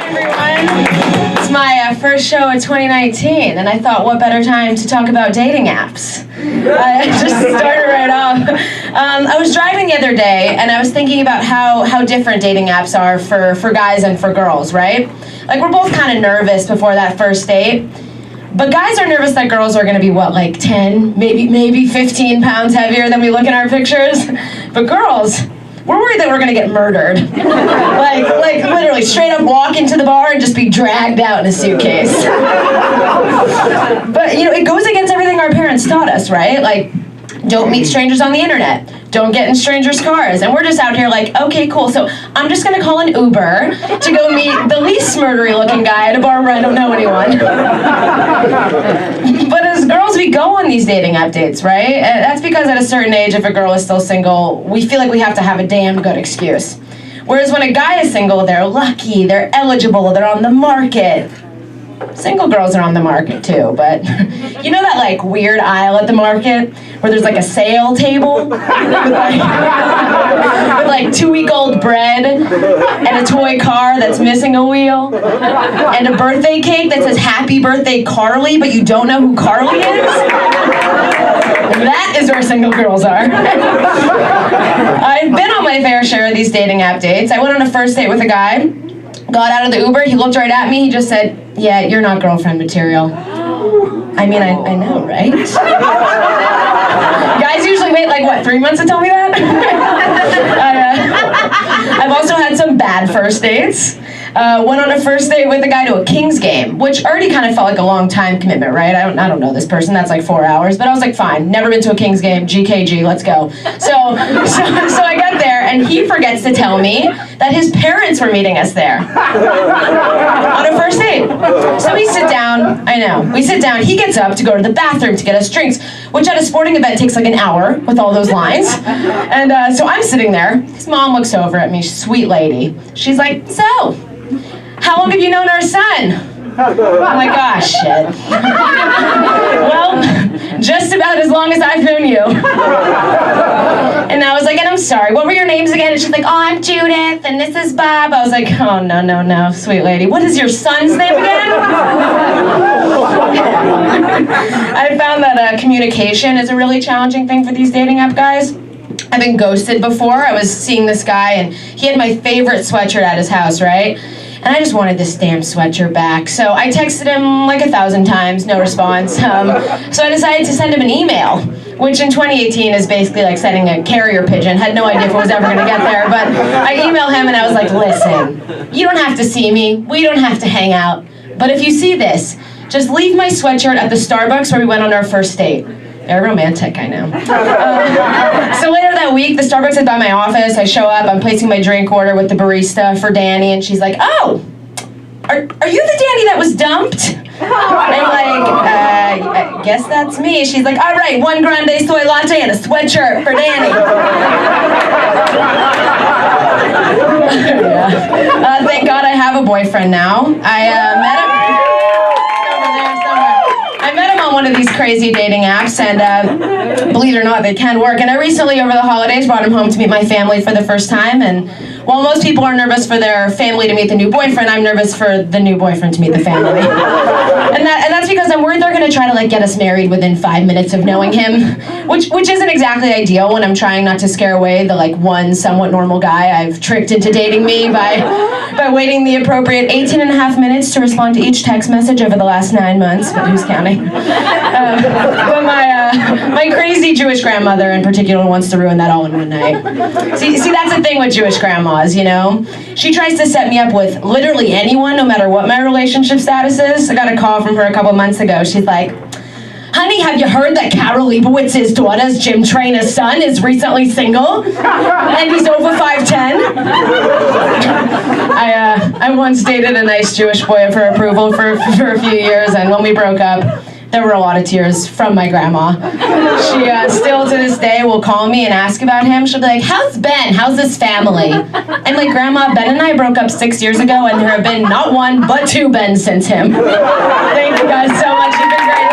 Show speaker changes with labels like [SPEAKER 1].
[SPEAKER 1] everyone. It's my first show of 2019, and I thought, what better time to talk about dating apps? I just started right off. I was driving the other day, and I was thinking about how different dating apps are for guys and for girls, right? Like, we're both kind of nervous before that first date. But guys are nervous that girls are going to be, what, like 10, maybe 15 pounds heavier than we look in our pictures? But girls, we're worried that we're going to get murdered. like literally straight up walk into the bar and just be dragged out in a suitcase. But, you know, it goes against everything our parents taught us, right? Like, don't meet strangers on the internet. Don't get in strangers' cars. And we're just out here like, okay, cool. So I'm just going to call an Uber to go meet the least murdery looking guy at a bar where I don't know anyone. But as girls, we go on these dating app dates, right? And that's because at a certain age, if a girl is still single, we feel like we have to have a damn good excuse. Whereas when a guy is single, they're lucky, they're eligible, they're on the market. Single girls are on the market too, but you know that like weird aisle at the market where there's like a sale table with like 2-week-old bread and a toy car that's missing a wheel and a birthday cake that says Happy Birthday Carly, but you don't know who Carly is? That is where single girls are. I've been on my fair share of these dating app dates. I went on a first date with a guy. Got out of the Uber, he looked right at me, he just said, "Yeah, you're not girlfriend material." I mean, I know, right? Guys usually wait like, what, 3 months to tell me that? I've also had some bad first dates. Went on a first date with a guy to a Kings game, which already kind of felt like a long time commitment, right? I don't know this person, that's like 4 hours, but I was like, fine, never been to a Kings game, GKG, let's go. So I got there, and he forgets to tell me that his parents were meeting us there on a first date. So we sit down, he gets up to go to the bathroom to get us drinks, which at a sporting event takes like an hour with all those lines. And so I'm sitting there, his mom looks over at me, sweet lady. She's like, "So, how long have you known our son?" I'm like, "Ah, shit." Well, just about as long as I've known you. And I was like, "And I'm sorry, what were your names again?" And she's like, "Oh, I'm Judith, and this is Bob." I was like, "Oh, no, sweet lady. What is your son's name again?" I found that communication is a really challenging thing for these dating app guys. I've been ghosted before. I was seeing this guy, and he had my favorite sweatshirt at his house, right? And I just wanted this damn sweatshirt back. So I texted him like 1,000 times, no response. So I decided to send him an email, which in 2018 is basically like sending a carrier pigeon. Had no idea if it was ever gonna get there, but I emailed him and I was like, "Listen, you don't have to see me, we don't have to hang out, but if you see this, just leave my sweatshirt at the Starbucks where we went on our first date." Very romantic, I know. So later that week, the Starbucks is by my office. I show up, I'm placing my drink order with the barista for Dani, and she's like, "Oh, are you the Dani that was dumped?" I'm like, "I guess that's me." She's like, "All right, 1 grande soy latte and a sweatshirt for Dani." Yeah. Thank God I have a boyfriend now. I met him on one of these crazy dating apps, and believe it or not, they can work. And I recently, over the holidays, brought him home to meet my family for the first time. And while most people are nervous for their family to meet the new boyfriend, I'm nervous for the new boyfriend to meet the family. And that's because I'm worried they're going to try to like get us married within 5 minutes of knowing him, which isn't exactly ideal when I'm trying not to scare away the like one somewhat normal guy I've tricked into dating me by waiting the appropriate 18.5 minutes to respond to each text message over the last 9 months, but who's counting? But my crazy Jewish grandmother in particular wants to ruin that all in one night. See, that's the thing with Jewish grandmas, you know? She tries to set me up with literally anyone, no matter what my relationship status is. I got a call from her a couple months ago. She's like, "Honey, have you heard that Carol Leibowitz's daughter's gym trainer's son is recently single? And he's over 5'10"? I once dated a nice Jewish boy of her approval for a few years, and when we broke up, there were a lot of tears from my grandma. She still to this day will call me and ask about him. She'll be like, "How's Ben? How's his family?" I'm like, "Grandma, Ben and I broke up 6 years ago, and there have been not one but 2 Bens since him." Thank you guys so much. You've been great.